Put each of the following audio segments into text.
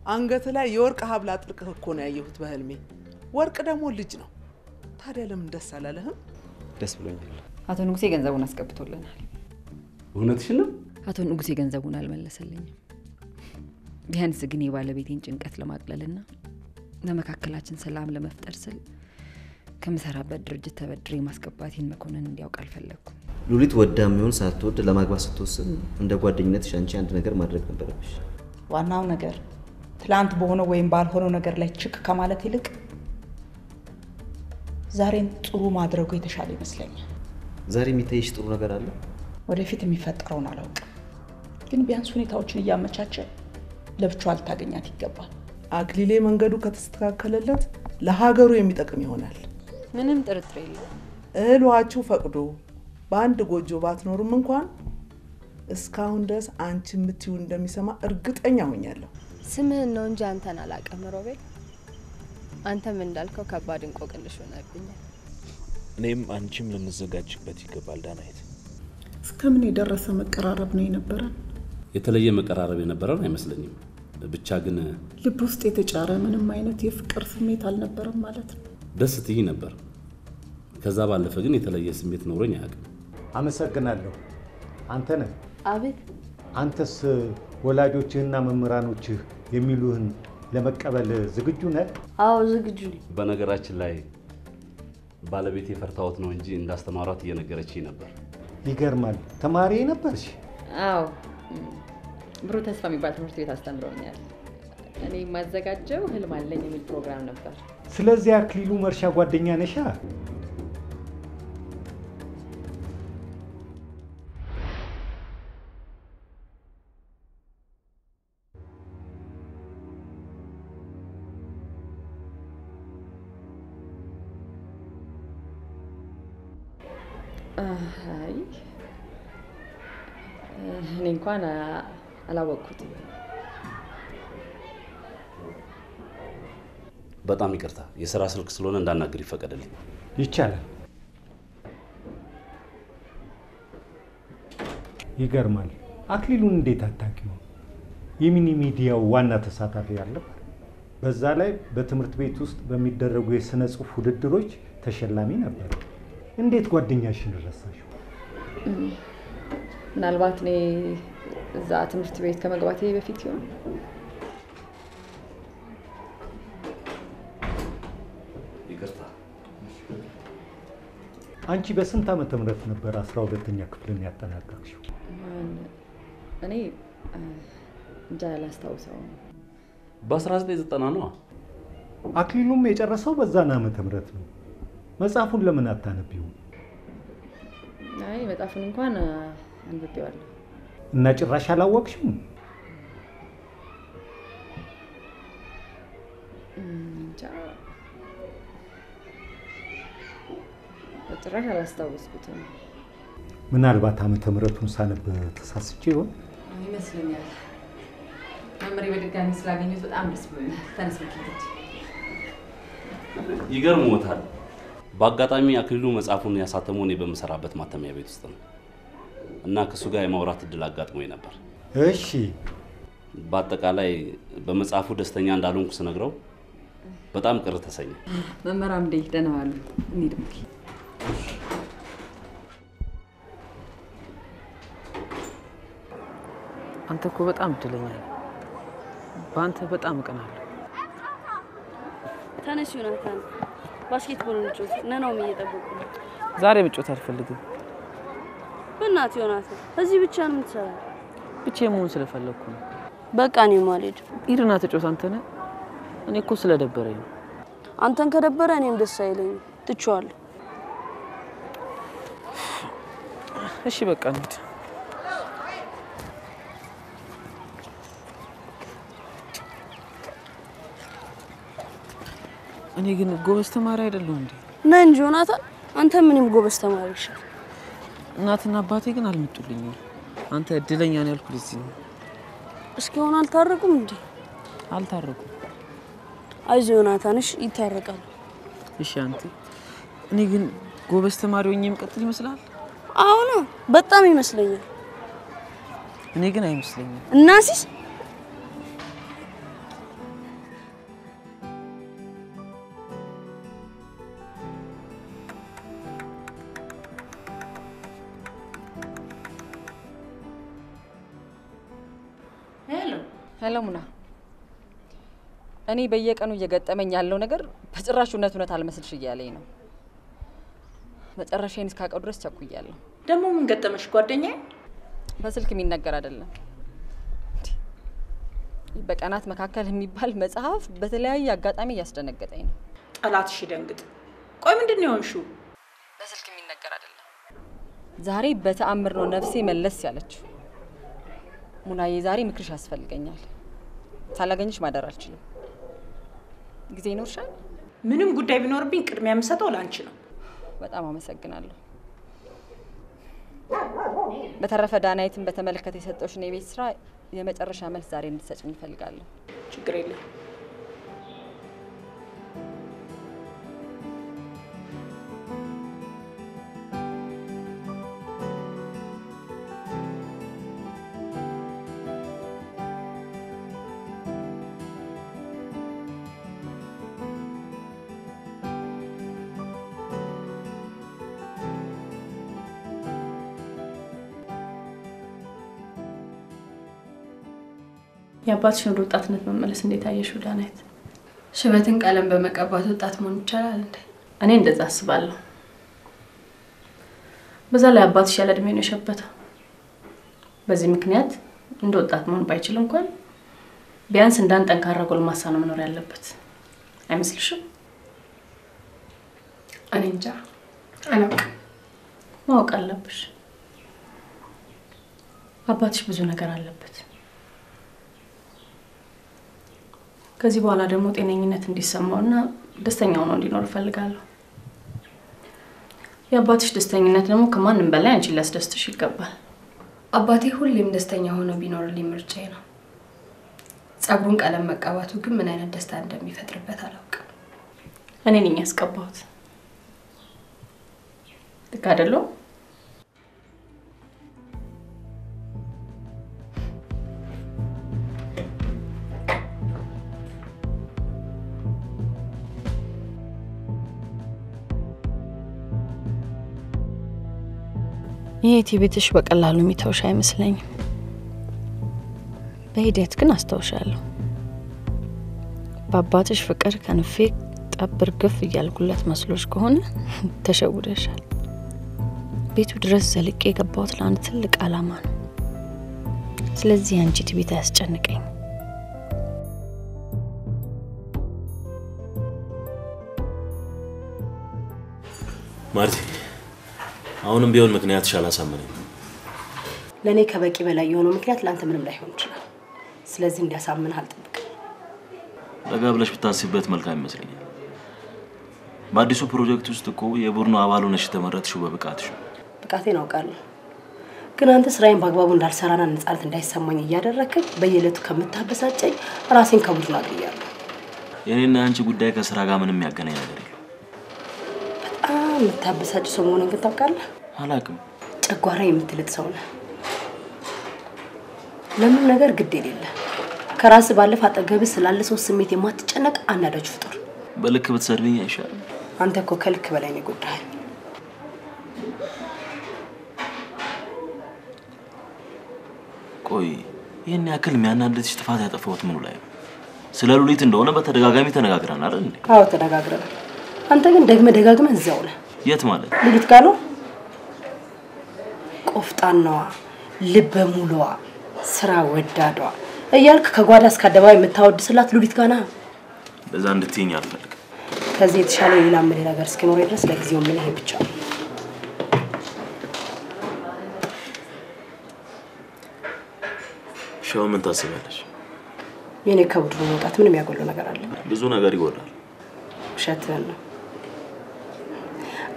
አንገት ላይ የወርቅ ሀብል አጥልቀህ እኮ ነው ያየሁት በህልሜ። ወርቅ ደግሞ ልጅ ነው። ታዲያ ለምን ደስ አላለህም? ደስ ብሎኛል። አቶ ንጉሴ ገንዘቡን አስቀብቶልናል። እውነትሽን ነው? አቶ ንጉሴ ገንዘቡን አልመለሰልኝም። ቢያንስ ግን የባለቤቴን ጭንቀት ለማቅለልና ለመካከላችን ሰላም ለመፍጠር ስል ከመሰራበት ድርጅት ተበድሬ ማስቀባቴን መኮንን እንዲያውቅ አልፈለኩም። ሉሊት ወዳሚውን ሳትወድ ለማግባት ስትወስን እንደ ጓደኝነትሽ አንቺ አንድ ነገር ማድረግ ነበረብሽ። ዋናው ነገር ትላንት በሆነ ወይም ባልሆነው ነገር ላይ ችክ ከማለት ይልቅ ዛሬን ጥሩ ማድረጉ የተሻለ ይመስለኛል። ዛሬ የሚታይሽ ጥሩ ነገር አለ? ወደፊት የሚፈጠረውን አላውቅም፣ ግን ቢያንስ ሁኔታዎችን እያመቻቸ ለብቻው አልታገኛት ይገባል። አክሊሌ መንገዱ ከተስተካከለለት ለሀገሩ የሚጠቅም ይሆናል። ምንም ጥርጥር የለም። እህሏችሁ ፈቅዶ በአንድ ጎጆ ባትኖሩም እንኳን እስካሁን ድረስ አንቺ የምትዩ እንደሚሰማ እርግጠኛ ሆኛለሁ። ስምህን ነው እንጂ አንተን አላውቅም ሮቤል። አንተም እንዳልከው ከባድ እንቆቅልሽ ሆነብኛል። እኔም አንቺም ልንዘጋጅበት ይገባል ዳናይት። እስከምን የደረሰ መቀራረብ ነው የነበረን? የተለየ መቀራረብ የነበረን አይመስለኝም። ብቻ ግን ልብ ውስጥ የተጫረ ምንም አይነት የፍቅር ስሜት አልነበረም ማለት ነው። ደስ ትይ ነበር። ከዛ ባለፈ ግን የተለየ ስሜት ኖሮኝ አያውቅም። አመሰግናለሁ። አንተ ነህ? አቤት። አንተስ ወላጆችህና መምህራኖችህ የሚሉህን ለመቀበል ዝግጁ ነህ? አዎ ዝግጁ ነኝ። በነገራችን ላይ ባለቤቴ ፈርታውት ነው እንጂ እንዳስተማሯት እየነገረችኝ ነበር። ይገርማል። ተማሪ ነበርሽ? አዎ ብሩህ ተስፋ የሚባል ትምህርት ቤት አስተምረውኛል። እኔ ማዘጋጀው ህልም አለኝ የሚል ፕሮግራም ነበር። ስለዚህ አክሊሉ መርሻ ጓደኛ ነሻ? አይ እኔ እንኳን አላወቅኩትም። በጣም ይቅርታ፣ የሥራ ስልክ ስለሆነ እንዳናገር ይፈቀድልኝ። ይቻላል። ይገርማል። አክሊሉን እንዴት አታውቂው? የሚኒ ሚዲያው ዋና ተሳታፊ ያለው፣ በዛ ላይ በትምህርት ቤት ውስጥ በሚደረጉ የሥነ ጽሑፍ ውድድሮች ተሸላሚ ነበር። እንዴት ጓደኛሽን ረሳሽው? ምናልባት እኔ እዛ ትምህርት ቤት ከመግባቴ በፊት ይሆን? ይቅርታ። አንቺ በስንት ዓመተ ምህረት ነበር 12ኛ ክፍልን ያጠናቀቅሽው? እኔ እንጃ አላስታውሰውም። በ1990 ነው። አክሊሉም የጨረሰው በዛን ዓመተ ምህረት ነው። መጽሐፉን ለምን አታነቢው? አይ መጽሐፉን እንኳን አንብቤዋለሁ። እና ጭራሽ አላወቅሽም? እንጃ ጭራሽ አላስታወስኩትም። ምናልባት ዓመተ ምህረቱን ሳነብ ተሳስቼ ይሆን? ይመስለኛል። መምሪ በድጋሚ ስላገኘሁት በጣም ደስ ብሎኛል። ተነስ መኪናች። ይገርምዎታል። በአጋጣሚ አክሊሉ መጽሐፉን ያሳተመው እኔ በመሰራበት ማተሚያ ቤት ውስጥ ነው እና ከሱ ጋር የማውራት እድል አጋጥሞኝ ነበር። እሺ። በአጠቃላይ በመጽሐፉ ደስተኛ እንዳልሆንኩ ስነግረው በጣም ቅር ተሰኘ። መመራም እንዴ ደህና ዋሉ። እንሂድ። አንተ እኮ በጣም እድለኛ ነህ። በአንተ በጣም እቀናለሁ። ተነስ ዮናታን፣ ባስኬትቦል እንጫወት። ነናውም እየጠበቁ ነው። ዛሬ መጫወት አልፈልግም። በእናትህ ዮናታን፣ እዚህ ብቻ ነው የምትሰራው? ብቻዬን መሆን ስለፈለኩ ነው። በቃ እኔም አልሄድም። ሂድና ተጫወት። አንተ ነህ። እኔ እኮ ስለደበረኝ ነው። አንተን ከደበረ እኔም ደስ አይለኝም። ትቼዋለሁ። እሺ በቃ እንሂድ። እኔ ግን ጎበዝ ተማሪ አይደለሁ እንዴ? ነህ እንጂ ዮናታን፣ አንተ ምንም ጎበዝ ተማሪ ነህ። እናትና አባቴ ግን አልመጡልኝም። አንተ እድለኛ ነህ ያልኩት እዚህ ነው። እስካሁን አልታረቁም እንዴ? አልታረቁም። አይዞህ ዮናታን፣ እሺ ይታረቃሉ። እሺ አንተ፣ እኔ ግን ጎበዝ ተማሪ ሆኜ የምቀጥል ይመስላል? አሁን በጣም ይመስለኛል። እኔ ግን አይመስለኝም። እናሲስ ሰለሙና እኔ በየቀኑ እየገጠመኝ ያለው ነገር በጭራሽ እውነት አልመስልሽ እያለኝ ነው። መጨረሻዬን እስካቀው ድረስ ቸኩያለሁ። ደግሞ ምን ገጠመሽ ጓደኛዬ? በስልክ የሚነገር አይደለም። በቀናት መካከል የሚባል መጽሐፍ በተለያየ አጋጣሚ ያስደነገጠኝ ነው። ጠላትሽ ይደንግጥ። ቆይ ምንድን ነው የሆንሽው? በስልክ የሚነገር አይደለም። ዛሬ በተአምር ነው ነፍሴ መለስ ያለችው። ሙናዬ ዛሬ ምክርሽ ያስፈልገኛል። ሳላገኝሽ ማደር አልችልም። ጊዜ ይኖርሻል? ምንም ጉዳይ ቢኖርብኝ ቅድሚያ የምሰጠው ላንቺ ነው። በጣም አመሰግናለሁ። በተረፈ ዳናይትን በተመለከተ የሰጠሽኝ የቤት ስራ የመጨረሻ መልስ ዛሬ እንድትሰጪኝ እፈልጋለሁ። ችግር የለም። የአባትሽን ወደ ወጣትነት መመለስ እንዴት አየሽው ዳናይት? ሽበትን ቀለም በመቀባት ወጣት መሆን ይቻላል እንዴ? እኔ እንደዛ አስባለሁ። በዛ ላይ አባትሽ ያለ እድሜ ነው የሸበተው። በዚህ ምክንያት እንደ ወጣት መሆን ባይችል እንኳን ቢያንስ እንዳን ጠንካራ ጎልማሳ ነው መኖር ያለበት አይመስልሽም? እኔ እንጃ አላውቅም። ማወቅ አለብሽ። አባትሽ ብዙ ነገር አለበት። ከዚህ በኋላ ደግሞ ጤነኝነት እንዲሰማውና ደስተኛ ሆኖ እንዲኖር ፈልጋለሁ። የአባትሽ ደስተኝነት ደግሞ ከማንም በላይ አንቺ ሊያስደስትሽ ይገባል። አባቴ ሁሌም ደስተኛ ሆኖ ቢኖርልኝ ምርጫዬ ነው። ጸጉሩን ቀለም መቀባቱ ግን ምን አይነት ደስታ እንደሚፈጥርበት አላውቅም። እኔ ነኝ ያስቀባሁት። ልክ አይደለም? የት ቤትሽ በቀላሉ የሚተውሽ አይመስለኝም። በሂደት ግን አስተውሻለሁ። በአባትሽ ፍቅር ከንፌ ጠብር ግፍ እያልኩለት መስሎሽ ከሆነ ተሸውደሻል። ቤቱ ድረስ ዘልቄ የገባሁት ለአንድ ትልቅ ዓላማ ነው። ስለዚህ አንቺ ትቤት አያስጨንቀኝ። ማርቲ አሁንም ቢሆን ምክንያትሽ አላሳመነኝ። ለኔ ከበቂ በላይ የሆነው ምክንያት ላንተ ምንም ላይሆን ይችላል። ስለዚህ እንዲያሳምንህ አልጠብቅም። ረጋ ብለሽ ብታስቢበት መልካም ይመስለኛል። በአዲሱ ፕሮጀክት ውስጥ እኮ የቡድኑ አባል ሆነሽ ተመረጥሽው በብቃትሽ። ብቃቴን አውቃለሁ። ግን አንተ ስራዬን በአግባቡ እንዳልሰራና ነፃነት እንዳይሰማኝ እያደረክኝ በየለቱ ከምታበሳጨኝ ራሴን ከቡድኑ አግኛለሁ። የኔና አንቺ ጉዳይ ከስራ ጋር ምንም ያገናኝ ነገር የለም። በጣም የምታበሳጭ ሰው መሆንን ግን ታውቃለህ? አላውቅም። ጨጓራ የምትልጥ ሰው ነህ። ለምን ነገር ግድ የሌለ ከራስ ባለፈ አጠገብህ ስላለ ሰው ስሜት የማትጨነቅ አናዳጅ ፍጡር። በልክ ብትሰርብኝ አይሻልም? አንተ እኮ ከልክ በላይ ነው የጎዳኸኝ። ቆይ ይሄን ያክል የሚያናድድሽ ጥፋት ያጠፋሁት ምኑ ላይ ነው? ስለ ሉሊት እንደሆነ በተደጋጋሚ ተነጋግረናል አይደል እንዴ? አዎ ተነጋግረናል። አንተ ግን ደግመህ እዛው ነህ። የት ማለት? ሉሊት ጋር ነው። ቆፍጣናዋ፣ ልበ ሙሉዋ፣ ስራ ወዳዷ እያልክ ከጓዳ እስከ አደባባይ የምታወድስላት ሉሊት ጋር ነህ። በዛ እንድትይኝ አልፈልግም። ከዚህ የተሻለ ሌላ ምን ነገር እስኪኖር ድረስ ለጊዜው ምን ይሄ ብቻ ነው። ሻው ምን ታስቢያለሽ? የኔ ከቡድኑ መውጣት ምንም ያጎለው ነገር አለ? ብዙ ነገር ይጎላል። ውሸትህን ነው።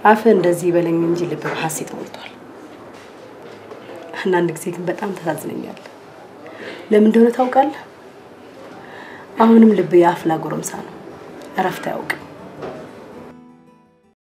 አፍ እንደዚህ በለኝ እንጂ ልብ በሐሴት ሞልቷል። አንዳንድ ጊዜ ግን በጣም ተሳዝነኛለህ። ለምን እንደሆነ ታውቃለህ? አሁንም ልብ ያፍላ ጎረምሳ ነው። እረፍት አያውቅም።